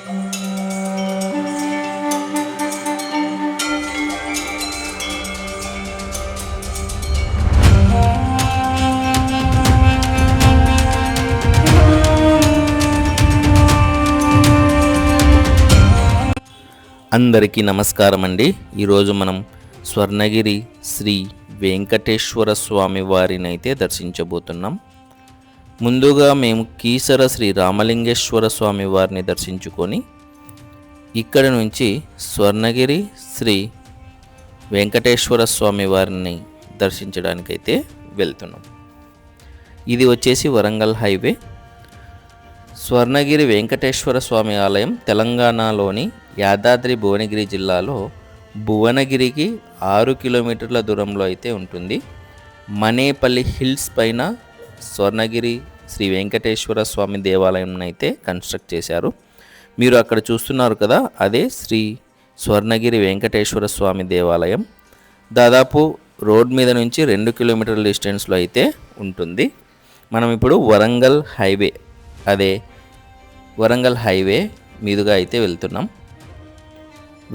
అందరికీ నమస్కారం అండి. ఈరోజు మనం స్వర్ణగిరి శ్రీ వెంకటేశ్వర స్వామి వారిని అయితే దర్శించబోతున్నాం. ముందుగా మేము కీసర శ్రీ రామలింగేశ్వర స్వామి వారిని దర్శించుకొని ఇక్కడ నుంచి స్వర్ణగిరి శ్రీ వెంకటేశ్వర స్వామి వారిని దర్శించడానికైతే వెళ్తున్నాం. ఇది వచ్చేసి వరంగల్ హైవే. స్వర్ణగిరి వెంకటేశ్వర స్వామి ఆలయం తెలంగాణలోని యాదాద్రి భువనగిరి జిల్లాలో భువనగిరికి 6 కిలోమీటర్ల దూరంలో అయితే ఉంటుంది. మనేపల్లి హిల్స్ పైన స్వర్ణగిరి శ్రీ వెంకటేశ్వర స్వామి దేవాలయం అయితే కన్స్ట్రక్ట్ చేశారు. మీరు అక్కడ చూస్తున్నారు కదా, అదే శ్రీ స్వర్ణగిరి వెంకటేశ్వర స్వామి దేవాలయం. దాదాపు రోడ్ మీద నుంచి 2 కిలోమీటర్ల డిస్టెన్స్లో అయితే ఉంటుంది. మనం ఇప్పుడు వరంగల్ హైవే మీదుగా అయితే వెళ్తున్నాం.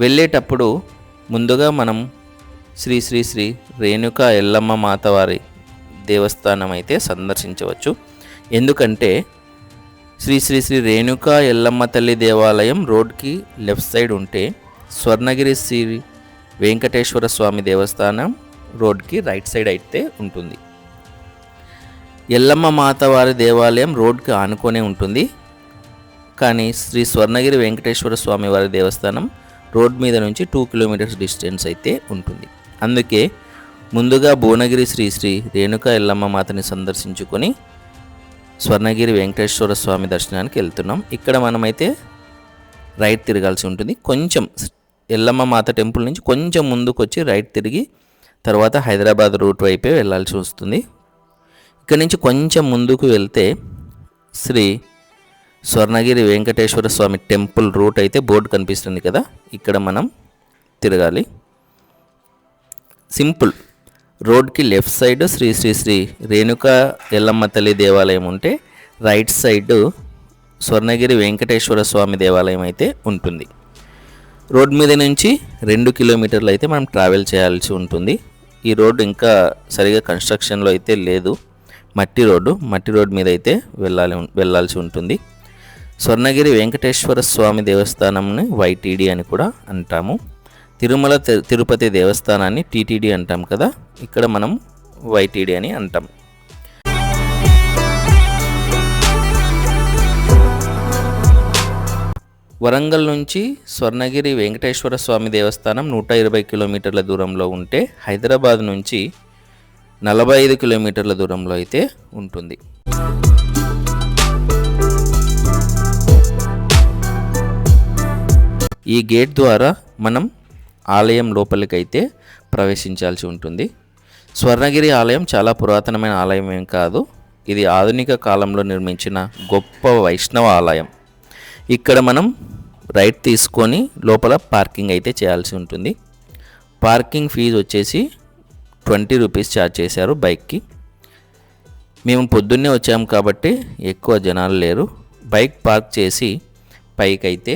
వెళ్ళేటప్పుడు ముందుగా మనం శ్రీ శ్రీ శ్రీ రేణుకా ఎల్లమ్మ మాతవారి దేవస్థానం అయితే సందర్శించవచ్చు. ఎందుకంటే శ్రీ శ్రీ శ్రీ రేణుకా ఎల్లమ్మ తల్లి దేవాలయం రోడ్కి లెఫ్ట్ సైడ్ ఉంటే, స్వర్ణగిరి శ్రీ వెంకటేశ్వర స్వామి దేవస్థానం రోడ్కి రైట్ సైడ్ అయితే ఉంటుంది. ఎల్లమ్మ మాతవారి దేవాలయం రోడ్కి ఆనుకొనే ఉంటుంది, కానీ శ్రీ స్వర్ణగిరి వెంకటేశ్వర స్వామి వారి దేవస్థానం రోడ్ మీద నుంచి 2 కిలోమీటర్స్ డిస్టెన్స్ అయితే ఉంటుంది. అందుకే ముందుగా భువనగిరి శ్రీ శ్రీ రేణుకా ఎల్లమ్మ మాతని సందర్శించుకొని స్వర్ణగిరి వెంకటేశ్వర స్వామి దర్శనానికి వెళ్తున్నాం. ఇక్కడ మనమైతే రైట్ తిరగాల్సి ఉంటుంది. కొంచెం ఎల్లమ్మ మాత టెంపుల్ నుంచి కొంచెం ముందుకు వచ్చి రైట్ తిరిగి తర్వాత హైదరాబాద్ రూట్ వైపే వెళ్ళాల్సి వస్తుంది. ఇక్కడ నుంచి కొంచెం ముందుకు వెళ్తే శ్రీ స్వర్ణగిరి వెంకటేశ్వర స్వామి టెంపుల్ రూట్ అయితే బోర్డు కనిపిస్తుంది కదా, ఇక్కడ మనం తిరగాలి. సింపుల్. రోడ్కి లెఫ్ట్ సైడ్ శ్రీ శ్రీ శ్రీ రేణుకా ఎల్లమ్మ తల్లి దేవాలయం ఉంటే, రైట్ సైడ్ స్వర్ణగిరి వెంకటేశ్వర స్వామి దేవాలయం అయితే ఉంటుంది. రోడ్ మీద నుంచి 2 కిలోమీటర్లు అయితే మనం ట్రావెల్ చేయాల్సి ఉంటుంది. ఈ రోడ్డు ఇంకా సరిగా కన్స్ట్రక్షన్లో అయితే లేదు. మట్టి రోడ్ మీద అయితే వెళ్ళాల్సి ఉంటుంది. స్వర్ణగిరి వెంకటేశ్వర స్వామి దేవస్థానంని వైటీడీ అని కూడా అంటాము. తిరుమల తిరుపతి దేవస్థానాన్ని టీటీడీ అంటాం కదా, ఇక్కడ మనం వైటీడీ అని అంటాం. వరంగల్ నుంచి స్వర్ణగిరి వెంకటేశ్వర స్వామి దేవస్థానం 120 కిలోమీటర్ల దూరంలో ఉంటే, హైదరాబాద్ నుంచి 45 కిలోమీటర్ల దూరంలో అయితే ఉంటుంది. ఈ గేట్ ద్వారా మనం ఆలయం లోపలికైతే ప్రవేశించాల్సి ఉంటుంది. స్వర్ణగిరి ఆలయం చాలా పురాతనమైన ఆలయం ఏం కాదు. ఇది ఆధునిక కాలంలో నిర్మించిన గొప్ప వైష్ణవ ఆలయం. ఇక్కడ మనం రైట్ తీసుకొని లోపల పార్కింగ్ అయితే చేయాల్సి ఉంటుంది. పార్కింగ్ ఫీజు వచ్చేసి 20 రూపీస్ ఛార్జ్ చేశారు బైక్కి. మేము పొద్దున్నే వచ్చాము కాబట్టి ఎక్కువ జనాలు లేరు. బైక్ పార్క్ చేసి పైకి అయితే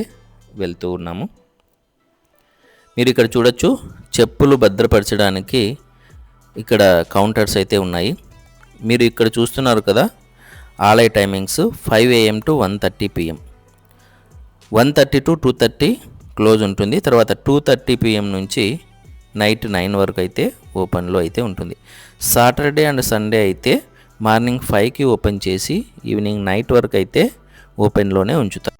వెళ్తూ ఉన్నాము. మీరు ఇక్కడ చూడొచ్చు, చెప్పులు భద్రపరచడానికి ఇక్కడ కౌంటర్స్ అయితే ఉన్నాయి. మీరు ఇక్కడ చూస్తున్నారు కదా, ఆలయ timings 5 AM to 1:30 PM, 1:30 to 2:30 close ఉంటుంది. తర్వాత 2:30 PM నుంచి నైట్ 9 వరకు అయితే ఓపెన్లో అయితే ఉంటుంది. సాటర్డే అండ్ సండే అయితే మార్నింగ్ 5కి ఓపెన్ చేసి ఈవినింగ్ నైట్ వరకు అయితే ఓపెన్లోనే ఉంచుతారు.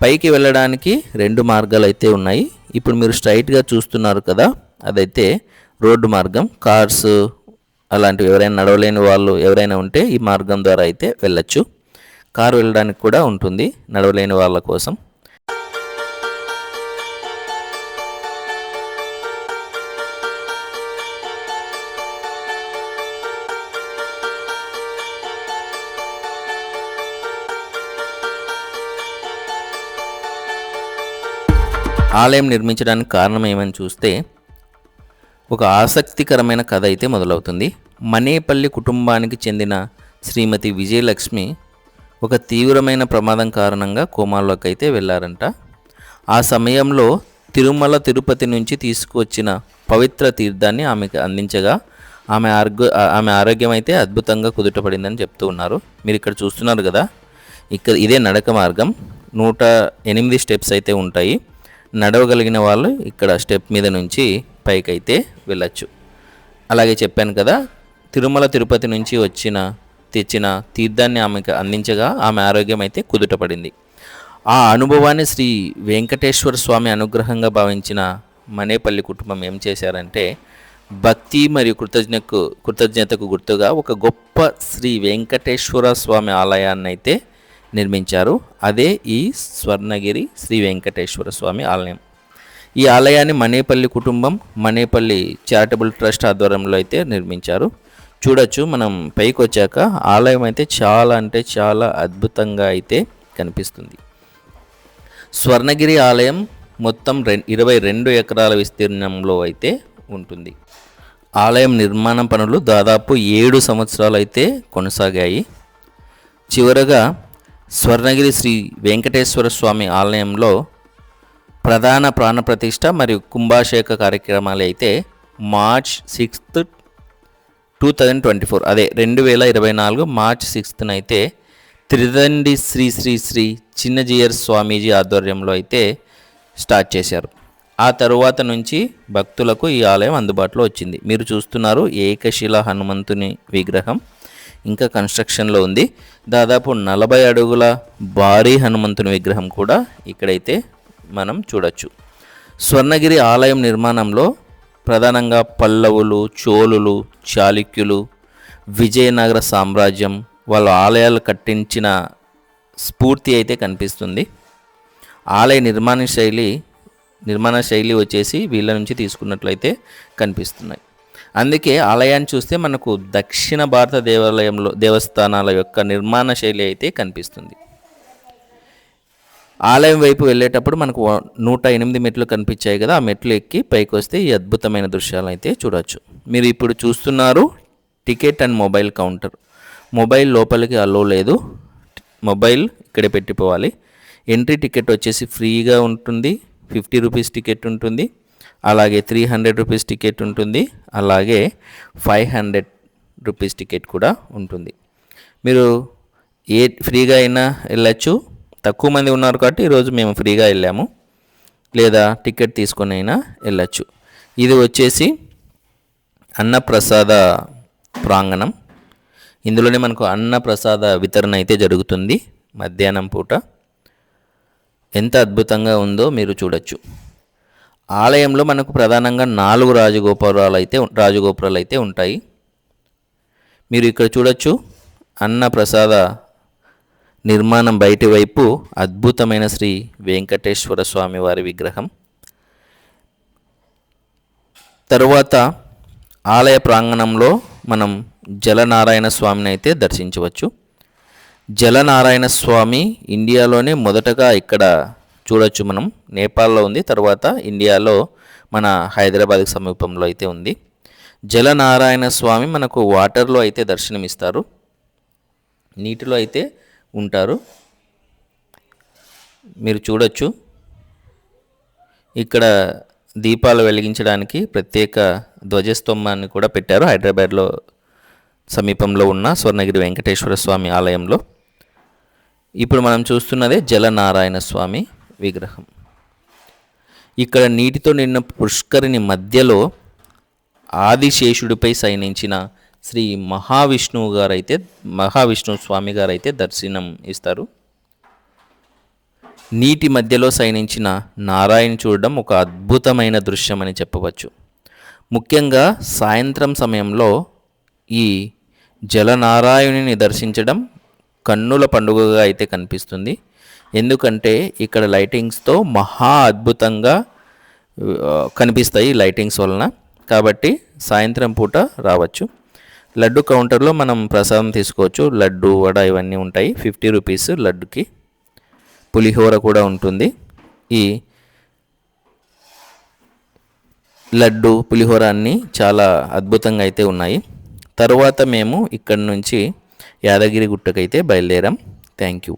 పైకి వెళ్ళడానికి 2 మార్గాలు అయితే ఉన్నాయి. ఇప్పుడు మీరు స్ట్రైట్గా చూస్తున్నారు కదా, అదైతే రోడ్డు మార్గం. కార్స్ అలాంటివి ఎవరైనా నడవలేని వాళ్ళు ఎవరైనా ఉంటే ఈ మార్గం ద్వారా అయితే వెళ్ళచ్చు. కారు వెళ్ళడానికి కూడా ఉంటుంది నడవలేని వాళ్ళ కోసం. ఆలయం నిర్మించడానికి కారణం ఏమని చూస్తే, ఒక ఆసక్తికరమైన కథ అయితే మొదలవుతుంది. మనేపల్లి కుటుంబానికి చెందిన శ్రీమతి విజయలక్ష్మి ఒక తీవ్రమైన ప్రమాదం కారణంగా కోమాలోకి అయితే వెళ్ళారంట. ఆ సమయంలో తిరుమల తిరుపతి నుంచి తీసుకువచ్చిన పవిత్ర తీర్థాన్ని ఆమెకు అందించగా ఆమె ఆరోగ్యం అయితే అద్భుతంగా కుదుటపడిందని చెప్తూ ఉన్నారు. మీరు ఇక్కడ చూస్తున్నారు కదా, ఇక్కడ ఇదే నడక మార్గం. 108 స్టెప్స్ అయితే ఉంటాయి. నడవగలిగిన వాళ్ళు ఇక్కడ స్టెప్ మీద నుంచి పైకి అయితే వెళ్ళచ్చు. అలాగే చెప్పాను కదా, తిరుమల తిరుపతి నుంచి తెచ్చిన తీర్థాన్ని ఆమెకు అందించగా ఆమె ఆరోగ్యం అయితే కుదుటపడింది. ఆ అనుభవాన్ని శ్రీ వెంకటేశ్వర స్వామి అనుగ్రహంగా భావించిన మనేపల్లి కుటుంబం ఏం చేశారంటే, భక్తి మరియు కృతజ్ఞతకు గుర్తుగా ఒక గొప్ప శ్రీ వెంకటేశ్వర స్వామి ఆలయాన్ని అయితే నిర్మించారు. అదే ఈ స్వర్ణగిరి శ్రీ వెంకటేశ్వర స్వామి ఆలయం. ఈ ఆలయాన్ని మనేపల్లి కుటుంబం, మనేపల్లి చారిటబుల్ ట్రస్ట్ ఆధ్వర్యంలో అయితే నిర్మించారు. చూడొచ్చు, మనం పైకి వచ్చాక ఆలయం అయితే చాలా అంటే చాలా అద్భుతంగా అయితే కనిపిస్తుంది. స్వర్ణగిరి ఆలయం మొత్తం 22 ఎకరాల విస్తీర్ణంలో అయితే ఉంటుంది. ఆలయం నిర్మాణ పనులు దాదాపు 7 సంవత్సరాలు అయితే కొనసాగాయి. చివరగా స్వర్ణగిరి శ్రీ వెంకటేశ్వర స్వామి ఆలయంలో ప్రధాన ప్రాణప్రతిష్ఠ మరియు కుంభాభిషేక కార్యక్రమాలు అయితే మార్చ్ 6, 2024 అదే 2024 మార్చ్ 6న అయితే త్రిదండి శ్రీ శ్రీ శ్రీ చిన్నజీయర్ స్వామీజీ ఆధ్వర్యంలో అయితే స్టార్ట్ చేశారు. ఆ తరువాత నుంచి భక్తులకు ఈ ఆలయం అందుబాటులో వచ్చింది. మీరు చూస్తున్నారు, ఏకశిల హనుమంతుని విగ్రహం ఇంకా కన్స్ట్రక్షన్లో ఉంది. దాదాపు 40 అడుగుల భారీ హనుమంతుని విగ్రహం కూడా ఇక్కడైతే మనం చూడొచ్చు. స్వర్ణగిరి ఆలయం నిర్మాణంలో ప్రధానంగా పల్లవులు, చోళులు, చాళుక్యులు, విజయనగర సామ్రాజ్యం వాళ్ళ ఆలయాలు కట్టించిన స్ఫూర్తి అయితే కనిపిస్తుంది. ఆలయ నిర్మాణ శైలి వచ్చేసి వీళ్ళ నుంచి తీసుకున్నట్లయితే కనిపిస్తున్నాయి. అందుకే ఆలయాన్ని చూస్తే మనకు దక్షిణ భారత దేవస్థానాల యొక్క నిర్మాణ శైలి అయితే కనిపిస్తుంది. ఆలయం వైపు వెళ్ళేటప్పుడు మనకు 108 మెట్లు కనిపించాయి కదా, ఆ మెట్లు ఎక్కి పైకి వస్తే ఈ అద్భుతమైన దృశ్యాలు అయితే చూడవచ్చు. మీరు ఇప్పుడు చూస్తున్నారు ticket and mobile counter. Mobile లోపలికి అలో లేదు, మొబైల్ ఇక్కడే పెట్టిపోవాలి. ఎంట్రీ టికెట్ వచ్చేసి ఫ్రీగా ఉంటుంది. 50 రూపీస్ టికెట్ ఉంటుంది, అలాగే 300 రూపీస్ టికెట్ ఉంటుంది, అలాగే 500 రూపీస్ టికెట్ కూడా ఉంటుంది. మీరు ఫ్రీగా అయినా వెళ్ళచ్చు. తక్కువ మంది ఉన్నారు కాబట్టి ఈరోజు మేము ఫ్రీగా వెళ్ళాము, లేదా టికెట్ తీసుకొని అయినా వెళ్ళచ్చు. ఇది వచ్చేసి అన్నప్రసాద ప్రాంగణం. ఇందులోనే మనకు అన్నప్రసాద వితరణ అయితే జరుగుతుంది మధ్యాహ్నం పూట. ఎంత అద్భుతంగా ఉందో మీరు చూడొచ్చు. ఆలయంలో మనకు ప్రధానంగా 4 రాజగోపురాలు అయితే ఉంటాయి. మీరు ఇక్కడ చూడొచ్చు, అన్నప్రసాద నిర్మాణం బయటి వైపు అద్భుతమైన శ్రీ వెంకటేశ్వర స్వామి వారి విగ్రహం. తరువాత ఆలయ ప్రాంగణంలో మనం జలనారాయణ స్వామిని అయితే దర్శించవచ్చు. జలనారాయణ స్వామి ఇండియాలోనే మొదటగా ఇక్కడ చూడొచ్చు మనం. నేపాల్లో ఉంది, తర్వాత ఇండియాలో మన హైదరాబాద్కి సమీపంలో అయితే ఉంది. జలనారాయణ స్వామి మనకు వాటర్లో అయితే దర్శనమిస్తారు, నీటిలో అయితే ఉంటారు. మీరు చూడొచ్చు, ఇక్కడ దీపాలు వెలిగించడానికి ప్రత్యేక ధ్వజస్తంభాన్ని కూడా పెట్టారు హైదరాబాద్లో సమీపంలో ఉన్న స్వర్ణగిరి వెంకటేశ్వర స్వామి ఆలయంలో. ఇప్పుడు మనం చూస్తున్నదే జలనారాయణ స్వామి విగ్రహం. ఇక్కడ నీటితో నిన్న పుష్కరిణి మధ్యలో ఆదిశేషుడిపై శయనించిన శ్రీ మహావిష్ణు స్వామి గారైతే దర్శనం ఇస్తారు. నీటి మధ్యలో శయనించిన నారాయణ చూడడం ఒక అద్భుతమైన దృశ్యం అని చెప్పవచ్చు. ముఖ్యంగా సాయంత్రం సమయంలో ఈ జలనారాయణుని దర్శించడం కన్నుల పండుగగా అయితే కనిపిస్తుంది. ఎందుకంటే ఇక్కడ లైటింగ్స్తో మహా అద్భుతంగా కనిపిస్తాయి లైటింగ్స్ వలన. కాబట్టి సాయంత్రం పూట రావచ్చు. లడ్డు కౌంటర్లో మనం ప్రసాదం తీసుకోవచ్చు. లడ్డు, వడ ఇవన్నీ ఉంటాయి. 50 రూపీస్ లడ్డుకి. పులిహోర కూడా ఉంటుంది. ఈ లడ్డు, పులిహోర అన్నీ చాలా అద్భుతంగా అయితే ఉన్నాయి. తరువాత మేము ఇక్కడి నుంచి యాదగిరి గుట్టకైతే బయలుదేరాం. Thank you.